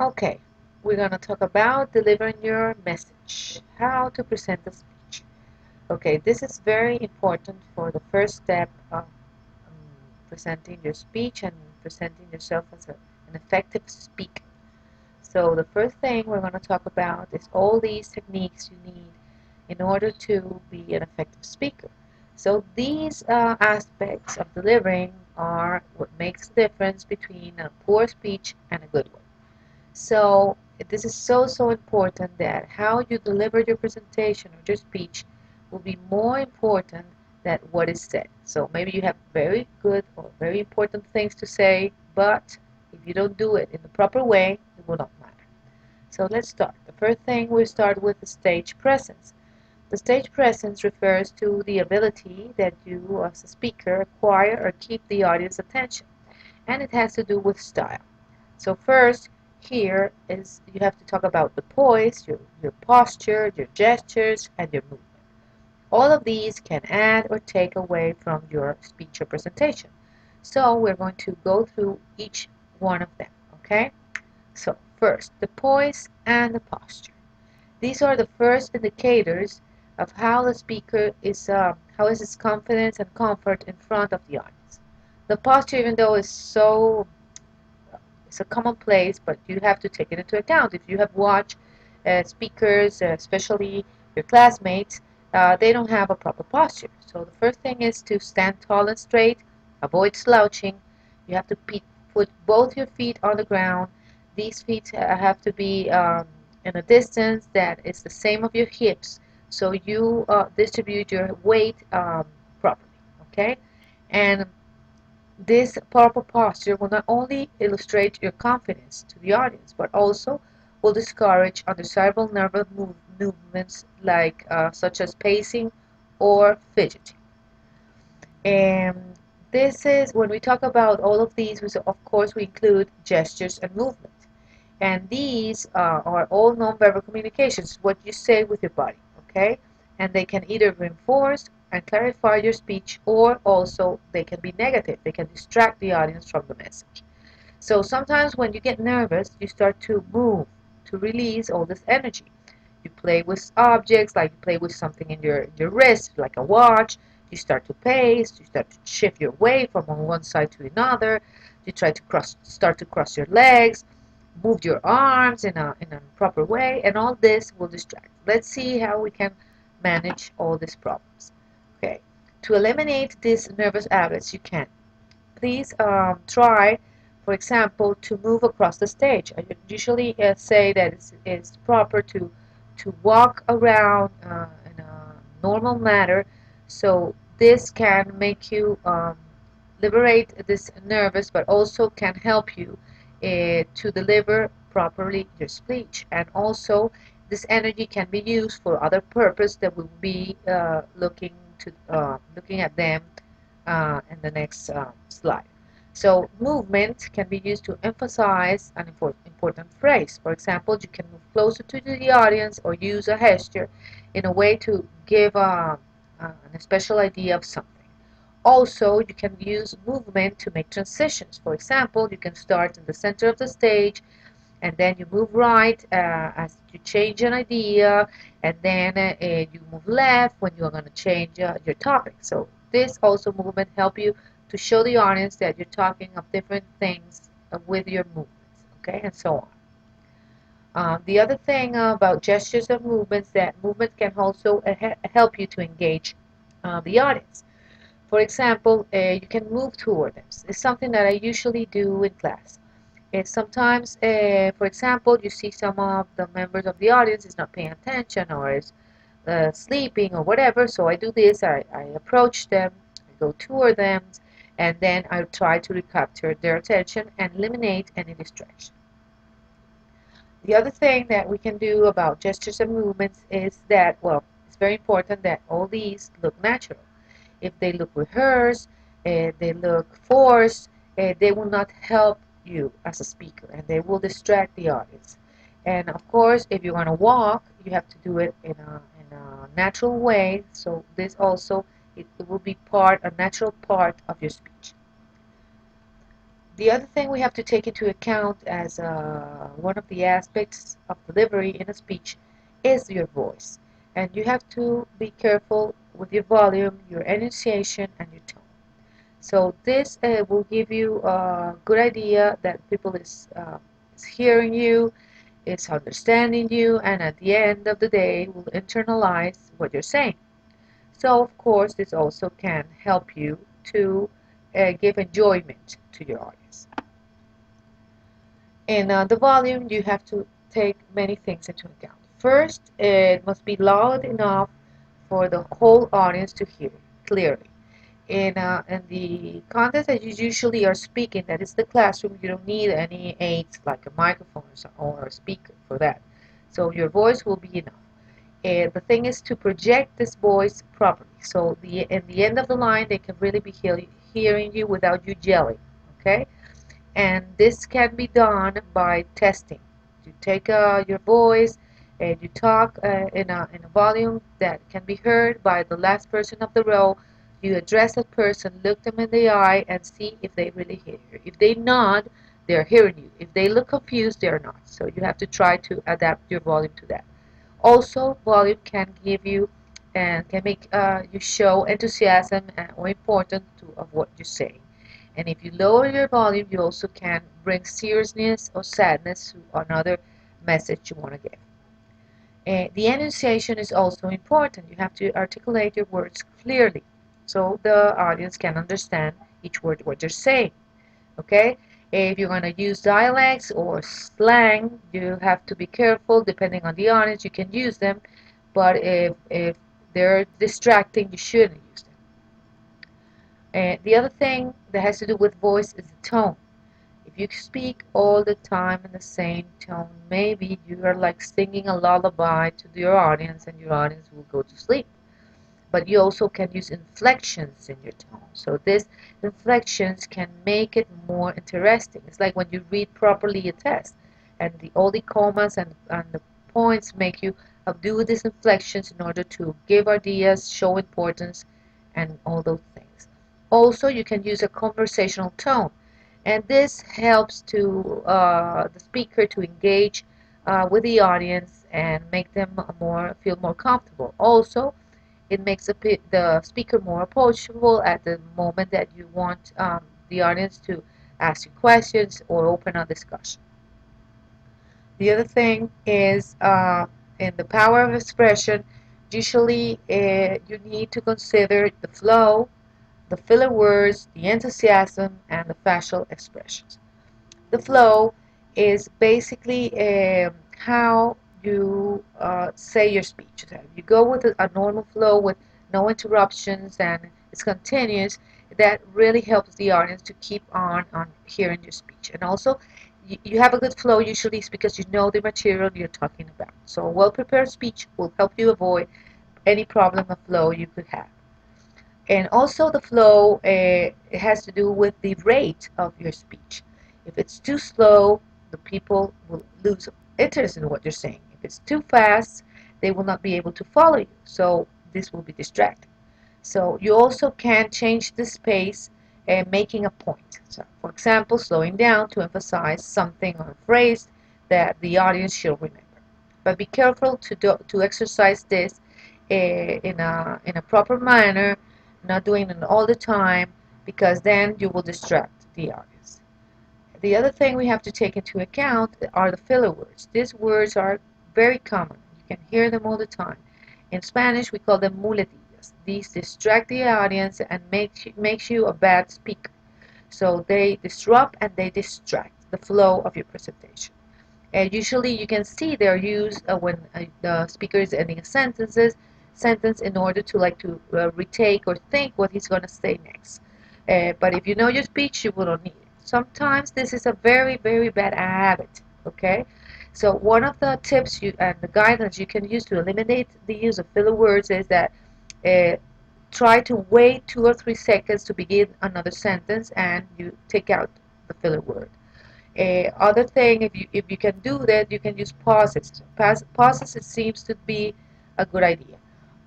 Okay, we're going to talk about delivering your message, how to present a speech. Okay, this is very important for the first step of presenting your speech and presenting yourself as an effective speaker. So the first thing we're going to talk about is all these techniques you need in order to be an effective speaker. So these aspects of delivering are what makes the difference between a poor speech and a good one. So this is so important that how you deliver your presentation or your speech will be more important than what is said. So maybe you have very good or very important things to say, but if you don't do it in the proper way, it will not matter. So let's start. The first thing we start with the stage presence. The stage presence refers to the ability that you as a speaker acquire or keep the audience attention, and it has to do with style. So first, here is you have to talk about the poise, your posture, your gestures, and your movement. All of these can add or take away from your speech or presentation. So we're going to go through each one of them, okay? So first, the poise and the posture. These are the first indicators of how the speaker is, how is his confidence and comfort in front of the audience. The posture, even though is so it's a commonplace, but you have to take it into account. If you have watched speakers, especially your classmates, they don't have a proper posture. So the first thing is to stand tall and straight, avoid slouching. You have to put both your feet on the ground. These feet have to be in a distance that is the same of your hips, so you distribute your weight properly. Okay, and this proper posture will not only illustrate your confidence to the audience, but also will discourage undesirable nervous movements like such as pacing or fidgeting. And this is when we talk about all of these, of course we include gestures and movement. And these are all nonverbal communications, what you say with your body, okay? And they can either reinforce and clarify your speech, or also they can be negative. They can distract the audience from the message. So sometimes when you get nervous, you start to move, to release all this energy. You play with objects, like you play with something in your wrist, like a watch. You start to pace. You start to shift your weight from on one side to another. You try to start to cross your legs, move your arms in a proper way, and all this will distract. Let's see how we can manage all these problems. Okay, to eliminate these nervous habits, you can please try, for example, to move across the stage. I usually say that it's proper to walk around in a normal manner, so this can make you liberate this nervous, but also can help you to deliver properly your speech. And also, this energy can be used for other purpose that will be looking at them in the next slide. So movement can be used to emphasize an important phrase. For example, you can move closer to the audience or use a gesture in a way to give a special idea of something. Also, you can use movement to make transitions. For example, you can start in the center of the stage and then you move right as you change an idea, and then you move left when you are going to change your topic. So this also movement help you to show the audience that you're talking of different things with your movements, okay, and so on. The other thing about gestures and movements, that movement can also help you to engage the audience. For example, you can move toward them. It's something that I usually do in class. Sometimes, for example, you see some of the members of the audience is not paying attention or is sleeping or whatever. So I do this. I approach them, I go toward them, and then I try to recapture their attention and eliminate any distraction. The other thing that we can do about gestures and movements is that, well, it's very important that all these look natural. If they look rehearsed, they look forced, they will not help you as a speaker, and they will distract the audience. And of course, if you're going to walk, you have to do it in a natural way. So this also, it will be a natural part of your speech. The other thing we have to take into account as one of the aspects of delivery in a speech is your voice. And you have to be careful with your volume, your enunciation, and your tone. So this will give you a good idea that people is hearing you, is understanding you, and at the end of the day will internalize what you're saying. So of course this also can help you to give enjoyment to your audience. In the volume, you have to take many things into account. First, it must be loud enough for the whole audience to hear clearly. In the context that you usually are speaking, that is the classroom, you don't need any aids like a microphone or a speaker for that. So your voice will be enough. And the thing is to project this voice properly. So in the end of the line, they can really be hearing you without you yelling. Okay? And this can be done by testing. You take your voice and you talk in a volume that can be heard by the last person of the row. You address that person, look them in the eye, and see if they really hear you. If they nod, they're hearing you. If they look confused, they're not. So you have to try to adapt your volume to that. Also, volume can give you and can make you show enthusiasm or importance of what you're saying. And if you lower your volume, you also can bring seriousness or sadness to another message you want to give. The enunciation is also important. You have to articulate your words clearly so the audience can understand each word what you're saying. Okay? If you're going to use dialects or slang, you have to be careful. Depending on the audience, you can use them. But if they're distracting, you shouldn't use them. And the other thing that has to do with voice is the tone. If you speak all the time in the same tone, maybe you are like singing a lullaby to your audience and your audience will go to sleep. But you also can use inflections in your tone. So these inflections can make it more interesting. It's like when you read properly a text and all the commas and the points make you do these inflections in order to give ideas, show importance, and all those things. Also, you can use a conversational tone, and this helps to the speaker to engage with the audience and make them feel more comfortable. Also, it makes the speaker more approachable at the moment that you want the audience to ask you questions or open a discussion. The other thing is in the power of expression, usually you need to consider the flow, the filler words, the enthusiasm, and the facial expressions. The flow is basically how you say your speech. You go with a normal flow with no interruptions and it's continuous. That really helps the audience to keep on hearing your speech. And also, you have a good flow usually is because you know the material you're talking about. So a well-prepared speech will help you avoid any problem of flow you could have. And also the flow it has to do with the rate of your speech. If it's too slow, the people will lose interest in what you're saying. If it's too fast, they will not be able to follow you. So this will be distracting. So you also can change the space and making a point. So for example, slowing down to emphasize something or a phrase that the audience should remember. But be careful to exercise this in a proper manner, not doing it all the time, because then you will distract the audience. The other thing we have to take into account are the filler words. These words are very common. You can hear them all the time. In Spanish, we call them muletillas. These distract the audience and makes you a bad speaker. So they disrupt and they distract the flow of your presentation. And usually you can see they're used when the speaker is ending a sentence in order to retake or think what he's going to say next. But if you know your speech, you will not need it. Sometimes this is a very, very bad habit. Okay, so one of the tips and the guidelines you can use to eliminate the use of filler words is that uh, try to wait 2 or 3 seconds to begin another sentence and you take out the filler word. Other thing, if you can do that, you can use pauses. Pauses it seems to be a good idea.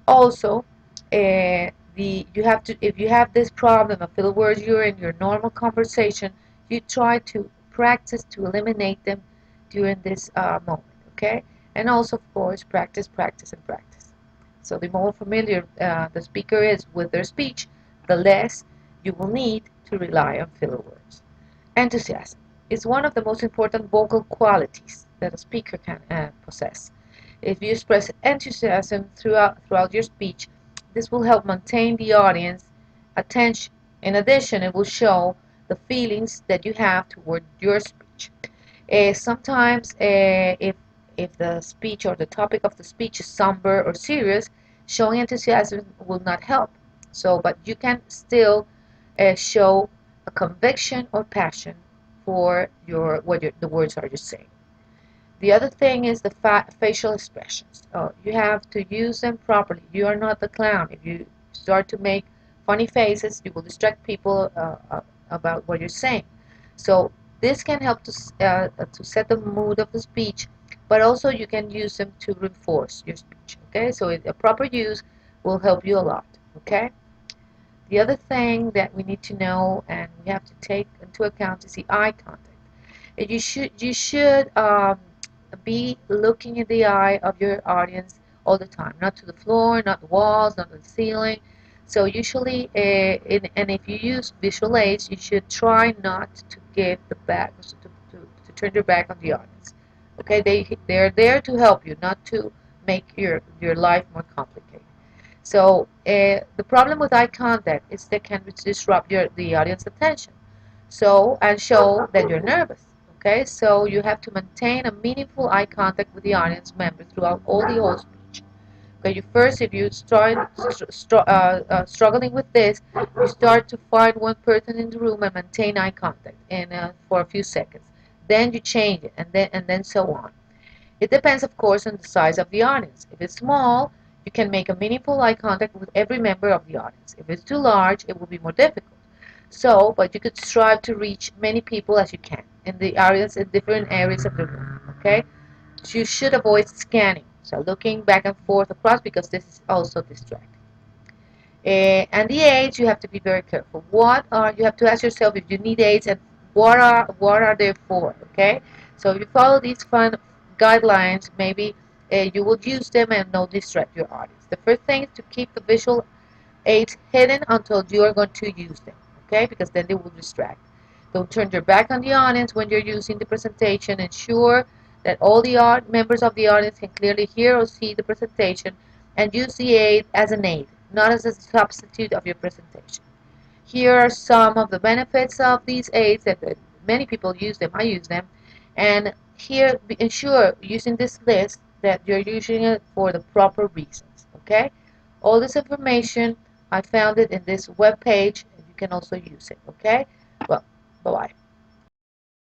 Also, you have to if you have this problem of filler words, you're in your normal conversation, you try to practice to eliminate them during this moment, okay? And also, of course, practice, practice, and practice. So the more familiar the speaker is with their speech, the less you will need to rely on filler words. Enthusiasm is one of the most important vocal qualities that a speaker can possess. If you express enthusiasm throughout your speech, this will help maintain the audience attention. In addition, it will show the feelings that you have toward your speech. Sometimes, if the speech or the topic of the speech is somber or serious, showing enthusiasm will not help. So, but you can still show a conviction or passion for the words are you saying. The other thing is the facial expressions. You have to use them properly. You are not the clown. If you start to make funny faces, you will distract people about what you're saying. So this can help to set the mood of the speech, but also you can use them to reinforce your speech. Okay, so a proper use will help you a lot. Okay. The other thing that we need to know and we have to take into account is the eye contact. You should be looking in the eye of your audience all the time, not to the floor, not the walls, not the ceiling. So usually, and if you use visual aids, you should try not to give the back, to turn your back on the audience. Okay, they're there to help you, not to make your life more complicated. So the problem with eye contact is that can disrupt the audience attention. So and show that you're nervous. Okay, so you have to maintain a meaningful eye contact with the audience member throughout all the whole speech. Okay, if you start struggling with this, you start to find one person in the room and maintain eye contact for a few seconds. Then you change it, and then so on. It depends, of course, on the size of the audience. If it's small, you can make a meaningful eye contact with every member of the audience. If it's too large, it will be more difficult. So, but you could strive to reach many people as you can in different areas of the room. Okay, so you should avoid scanning, so looking back and forth across, because this is also distracting. And the aids, you have to be very careful. You have to ask yourself if you need aids and what are they for? Okay, so if you follow these fun guidelines, maybe you will use them and not distract your audience. The first thing is to keep the visual aids hidden until you are going to use them. Okay, because then they will distract. Don't turn your back on the audience when you're using the presentation. Ensure that all the members of the audience can clearly hear or see the presentation, and use the aid as an aid, not as a substitute of your presentation. Here are some of the benefits of these aids that many people use them. I use them. And here, ensure using this list that you're using it for the proper reasons. Okay? All this information, I found it in this web page, and you can also use it. Okay? Well, bye-bye.